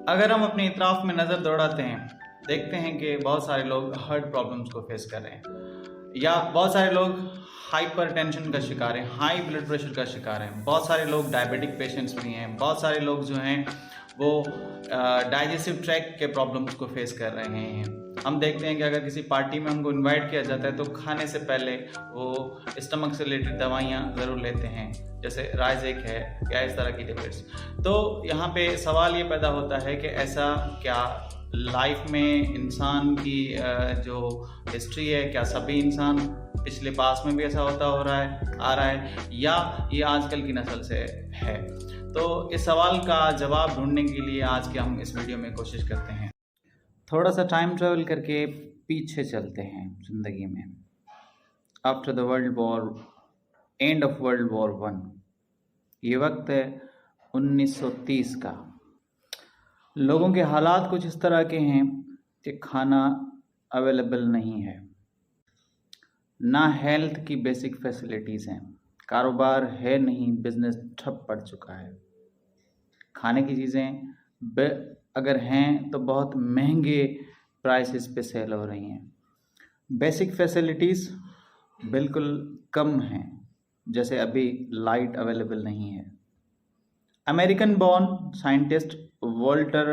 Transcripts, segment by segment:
अगर हम अपने इतराफ में नज़र दौड़ाते हैं, देखते हैं कि बहुत सारे लोग हार्ट प्रॉब्लम्स को फेस कर रहे हैं, या बहुत सारे लोग हाइपर टेंशन का शिकार हैं, हाई ब्लड प्रेशर का शिकार हैं, बहुत सारे लोग डायबिटिक पेशेंट्स भी हैं, बहुत सारे लोग जो हैं वो डाइजेस्टिव ट्रैक के प्रॉब्लम्स को फेस कर रहे हैं। हम देखते हैं कि अगर किसी पार्टी में हमको इनवाइट किया जाता है तो खाने से पहले वो स्टमक से रिलेटेड दवाइयाँ ज़रूर लेते हैं, जैसे राइजेक है या इस तरह की टेबलेट्स। तो यहाँ पे सवाल ये पैदा होता है कि ऐसा क्या लाइफ में इंसान की जो हिस्ट्री है, क्या सभी इंसान पिछले पास में भी ऐसा होता हो रहा है, आ रहा है, या ये आजकल की नस्ल से है? तो इस सवाल का जवाब ढूंढने के लिए आज के हम इस वीडियो में कोशिश करते हैं। थोड़ा सा टाइम ट्रेवल करके पीछे चलते हैं ज़िंदगी में। After the world war, end of world war one, ये वक्त है 1930 का। लोगों के हालात कुछ इस तरह के हैं कि खाना अवेलेबल नहीं है, ना हेल्थ की बेसिक फैसिलिटीज़ हैं, कारोबार है नहीं, बिजनेस ठप पड़ चुका है, खाने की चीज़ें अगर हैं तो बहुत महंगे प्राइसेस पे सेल हो रही हैं, बेसिक फैसिलिटीज़ बिल्कुल कम हैं, जैसे अभी लाइट अवेलेबल नहीं है। American born scientist Walter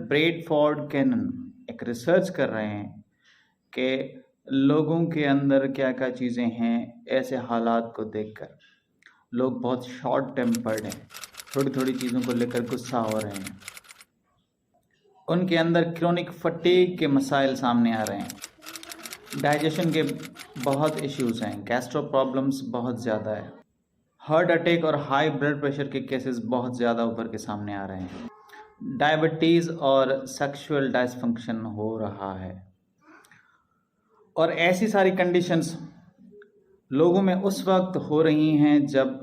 Bradford Cannon एक रिसर्च कर रहे हैं कि लोगों के अंदर क्या क्या चीज़ें हैं। ऐसे हालात को देखकर लोग बहुत शॉर्ट टेम्पर्ड हैं, थोड़ी थोड़ी चीज़ों को लेकर गुस्सा हो रहे हैं, उनके अंदर क्रोनिक फटीग के मसाइल सामने आ रहे हैं, डाइजेशन के बहुत इश्यूज़ हैं, गैस्ट्रो प्रॉब्लम्स बहुत ज़्यादा है, हार्ट अटैक और हाई ब्लड प्रेशर के केसेस बहुत ज़्यादा उभर के सामने आ रहे हैं, डायबिटीज़ और सेक्सुअल डिसफंक्शन हो रहा है। और ऐसी सारी कंडीशंस लोगों में उस वक्त हो रही हैं जब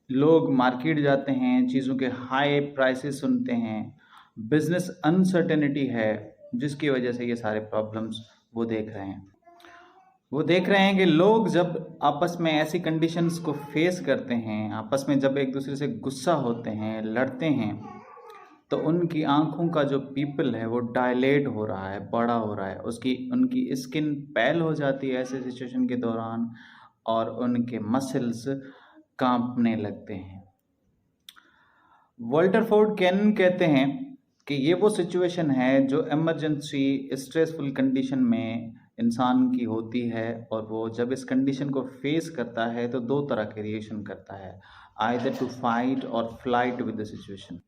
लोग मार्केट जाते हैं, चीज़ों के हाई प्राइसेस सुनते हैं, बिजनेस अनसर्टेनिटी है, जिसकी वजह से ये सारे प्रॉब्लम्स वो देख रहे हैं। वो देख रहे हैं कि लोग जब आपस में ऐसी कंडीशंस को फेस करते हैं, आपस में जब एक दूसरे से गुस्सा होते हैं, लड़ते हैं, तो उनकी आंखों का जो पीपल है वो डायलेट हो रहा है, बड़ा हो रहा है, उनकी स्किन पैल हो जाती है ऐसे सिचुएशन के दौरान, और उनके मसल्स कांपने लगते हैं। वॉल्टर फोर्ड कैनन कहते हैं कि ये वो सिचुएशन है जो इमरजेंसी स्ट्रेसफुल कंडीशन में इंसान की होती है, और वो जब इस कंडीशन को फेस करता है तो दो तरह के रिएक्शन करता है, आइदर टू फाइट और फ्लाइट विद द सिचुएशन।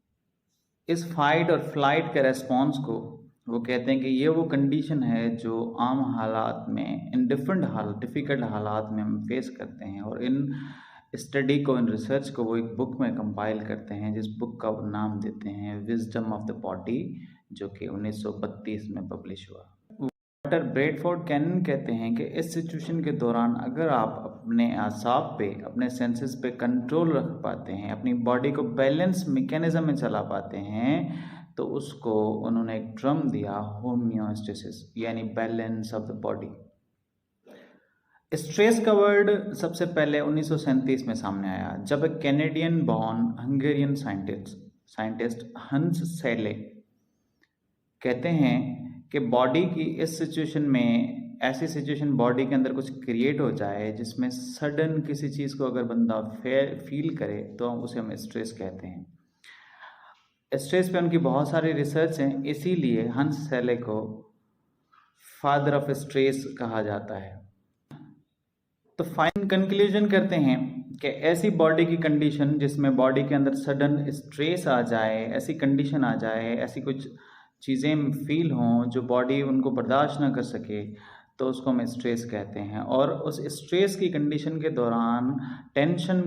इस फाइट और फ्लाइट के रेस्पॉन्स को वो कहते हैं कि ये वो कंडीशन है जो आम हालात में, इन डिफ़िकल्ट हालात में हम फेस करते हैं, और इन स्टडी को, इन रिसर्च को वो एक बुक में कंपाइल करते हैं, जिस बुक का वो नाम देते हैं विजडम ऑफ द बॉडी, जो कि 1932 में पब्लिश हुआ। डॉक्टर ब्रेडफोर्ड कैनन कहते हैं कि इस सिचुएशन के दौरान अगर आप अपने आसाब पे, अपने सेंसेस पे कंट्रोल रख पाते हैं, अपनी बॉडी को बैलेंस मैकेनिज्म में चला पाते हैं, तो उसको उन्होंने एक टर्म दिया, होम्योस्टेसिस, यानी balance of the body. Stress का वर्ड सबसे पहले 1937 में सामने आया, जब एक कैनेडियन बॉर्न हंगेरियन साइंटिस्ट हंस सेले कहते हैं कि बॉडी की इस सिचुएशन में, ऐसी सिचुएशन बॉडी के अंदर कुछ क्रिएट हो जाए जिसमें सडन किसी चीज़ को अगर बंदा फील करे तो उसे हम स्ट्रेस कहते हैं। स्ट्रेस पे उनकी बहुत सारी रिसर्च हैं, इसीलिए हंस सेले को फादर ऑफ स्ट्रेस कहा जाता है। तो फाइन कंक्लूजन करते हैं कि ऐसी बॉडी की कंडीशन जिसमें बॉडी के अंदर सडन स्ट्रेस आ जाए, ऐसी कंडीशन आ जाए, ऐसी कुछ चीज़ें फील हों जो बॉडी उनको बर्दाश्त ना कर सके, तो उसको हम स्ट्रेस कहते हैं। और उस स्ट्रेस की कंडीशन के दौरान, टेंशन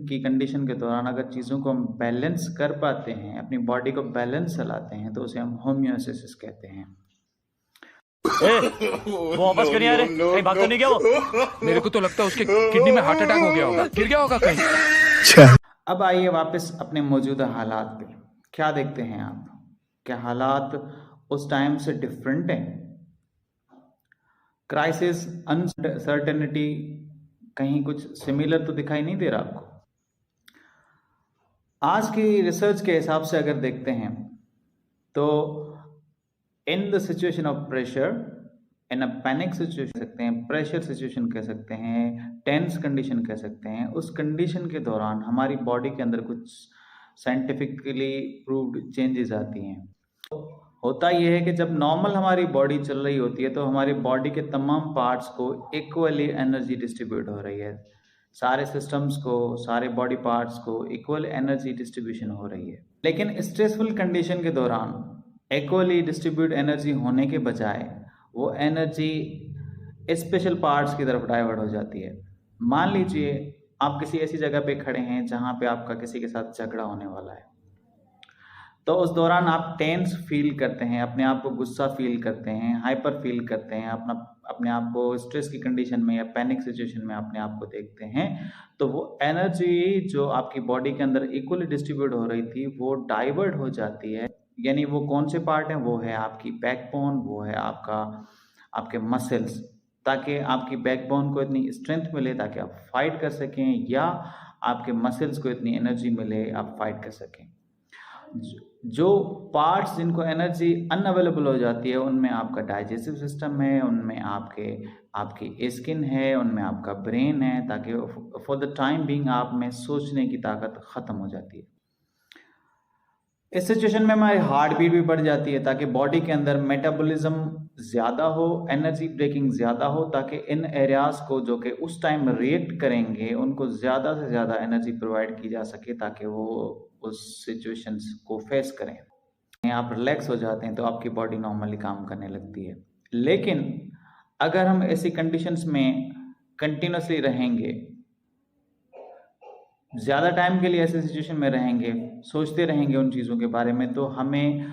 की कंडीशन के दौरान अगर चीज़ों को हम बैलेंस कर पाते हैं, अपनी बॉडी को बैलेंस चलाते हैं, तो उसे हम होम्योस्टेसिस कहते हैं। वो वापस करिए, यार कहीं भाग तो नहीं गया वो? मेरे को तो लगता है उसके किडनी में हार्ट अटैक हो गया होगा, गिर गया होगा कहीं। अब आइए वापस अपने मौजूदा हालात पे। क्या देखते हैं आप? क्या हालात उस टाइम से डिफरेंट हैं? क्राइसिस, अनसर्टेनिटी, कहीं कुछ सिमिलर तो दिखाई नहीं दे रहा आपको? आज की रिसर्च के हिसाब से अगर देखते हैं तो in the situation of pressure, in a panic situation कह सकते हैं, प्रेशर सिचुएशन कह सकते हैं, टेंस कंडीशन कह सकते हैं, उस कंडीशन के दौरान हमारी बॉडी के अंदर कुछ साइंटिफिकली प्रूव्ड चेंजेस आती हैं। होता यह है कि जब नॉर्मल हमारी बॉडी चल रही होती है तो हमारी बॉडी के तमाम पार्ट्स को इक्वली एनर्जी डिस्ट्रीब्यूट हो रही है, सारे सिस्टम्स को, सारे बॉडी पार्ट्स को इक्वल एनर्जी डिस्ट्रीब्यूशन हो रही है। लेकिन स्ट्रेसफुल कंडीशन के दौरान इक्वली डिस्ट्रीब्यूट एनर्जी होने के बजाय वो एनर्जी स्पेशल पार्ट्स की तरफ डाइवर्ट हो जाती है। मान लीजिए आप किसी ऐसी जगह पे खड़े हैं जहाँ पे आपका किसी के साथ झगड़ा होने वाला है, तो उस दौरान आप टेंस फील करते हैं, अपने आप को गुस्सा फील करते हैं, हाइपर फील करते हैं, अपने आप को स्ट्रेस की कंडीशन में या पैनिक सिचुएशन में अपने आप को देखते हैं, तो वो एनर्जी जो आपकी बॉडी के अंदर इक्वली डिस्ट्रीब्यूट हो रही थी वो डाइवर्ट हो जाती है। यानी वो कौन से पार्ट हैं? वो है आपकी बैकबोन, वो है आपके मसल्स, ताकि आपकी बैकबोन को इतनी स्ट्रेंथ मिले ताकि आप फाइट कर सकें, या आपके मसल्स को इतनी एनर्जी मिले आप फाइट कर सकें। जो पार्ट्स जिनको एनर्जी अनअवेलेबल हो जाती है उनमें आपका डाइजेस्टिव सिस्टम है, उनमें आपकी स्किन है, उनमें आपका ब्रेन है, ताकि फॉर द टाइम बीइंग आप में सोचने की ताकत ख़त्म हो जाती है। इस सिचुएशन में हमारी हार्ट बीट भी बढ़ जाती है ताकि बॉडी के अंदर मेटाबॉलिज्म ज़्यादा हो, एनर्जी ब्रेकिंग ज़्यादा हो, ताकि इन एरियाज़ को जो कि उस टाइम रिएक्ट करेंगे उनको ज़्यादा से ज़्यादा एनर्जी प्रोवाइड की जा सके ताकि वो उस सिचुएशंस को फेस करें। आप रिलैक्स हो जाते हैं तो आपकी बॉडी नॉर्मली काम करने लगती है। लेकिन अगर हम ऐसी कंडीशंस में कंटिन्यूसली रहेंगे, ज़्यादा टाइम के लिए ऐसे सिचुएशन में रहेंगे, सोचते रहेंगे उन चीज़ों के बारे में, तो हमें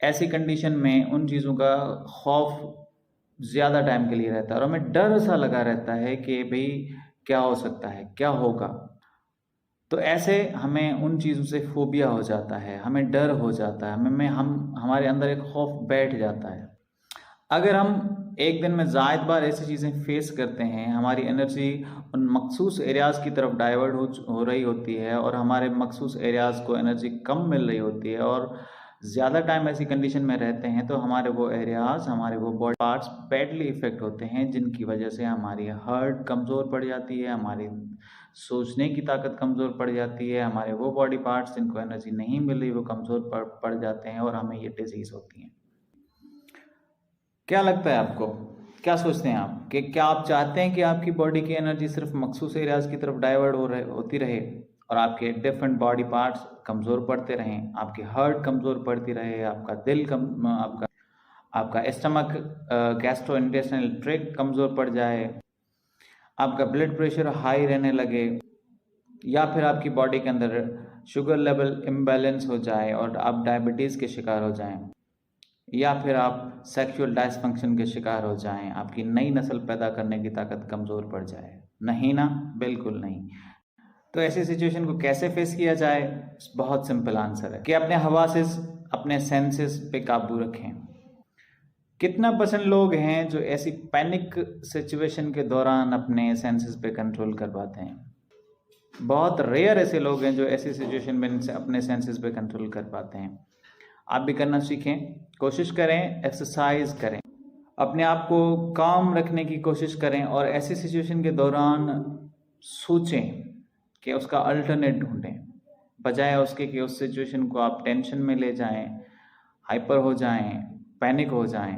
ऐसी कंडीशन में उन चीज़ों का खौफ ज़्यादा टाइम के लिए रहता है और हमें डर सा लगा रहता है कि भाई क्या हो सकता है, क्या होगा। तो ऐसे हमें उन चीज़ों से फोबिया हो जाता है, हमें डर हो जाता है, हमारे अंदर एक खौफ बैठ जाता है। अगर हम एक दिन में ज़ायद बार ऐसी चीज़ें फेस करते हैं, हमारी एनर्जी उन मखसूस एरियाज़ की तरफ डाइवर्ट हो रही होती है और हमारे मखसूस एरियाज़ को एनर्जी कम मिल रही होती है और ज़्यादा टाइम ऐसी कंडीशन में रहते हैं, तो हमारे वो एरियाज़, हमारे वो बॉडी पार्ट्स बैडली इफ़ेक्ट होते हैं, जिनकी वजह से हमारी हार्ट कमज़ोर पड़ जाती है, हमारी सोचने की ताकत कमज़ोर पड़ जाती है, हमारे वो बॉडी पार्ट्स जिनको एनर्जी नहीं मिल रही वो कमज़ोर पड़ जाते हैं और हमें ये डिजीज़ होती हैं। क्या लगता है आपको? क्या सोचते हैं आप कि क्या आप चाहते हैं कि आपकी बॉडी की एनर्जी सिर्फ मखसूस एरियाज़ की तरफ डाइवर्ट होती रहे और आपके डिफरेंट बॉडी पार्ट्स कमज़ोर पड़ते रहें, आपकी हार्ट कमज़ोर पड़ती रहे, आपका दिल आपका स्टमक, गैस्ट्रोइंटेस्टाइनल ट्रैक्ट कमज़ोर पड़ जाए, आपका ब्लड प्रेशर हाई रहने लगे, या फिर आपकी बॉडी के अंदर शुगर लेवल इम्बैलेंस हो जाए और आप डायबिटीज़ के शिकार हो जाएं, या फिर आप सेक्सुअल डिसफंक्शन के शिकार हो जाएं, आपकी नई नस्ल पैदा करने की ताकत कमज़ोर पड़ जाए? नहीं ना, बिल्कुल नहीं। तो ऐसी सिचुएशन को कैसे फेस किया जाए? बहुत सिंपल आंसर है कि अपने हवासेस, अपने सेंसेस पे काबू रखें। कितना % लोग हैं जो ऐसी पैनिक सिचुएशन के दौरान अपने सेंसेस पे कंट्रोल कर पाते हैं? बहुत रेयर ऐसे लोग हैं जो ऐसी सिचुएशन में अपने सेंसेस पे कंट्रोल कर पाते हैं। आप भी करना सीखें, कोशिश करें, एक्सरसाइज करें, अपने आप को काम रखने की कोशिश करें और ऐसी सिचुएशन के दौरान सोचें कि उसका अल्टरनेट ढूंढें, बजाय उसके कि उस सिचुएशन को आप टेंशन में ले जाएं, हाइपर हो जाएं, पैनिक हो जाएं।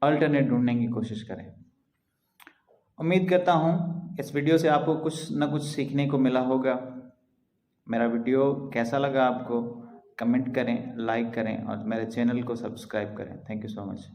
अल्टरनेट ढूंढने की कोशिश करें। उम्मीद करता हूँ इस वीडियो से आपको कुछ ना कुछ सीखने को मिला होगा। मेरा वीडियो कैसा लगा आपको? कमेंट करें, लाइक करें और मेरे चैनल को सब्सक्राइब करें। Thank you so much.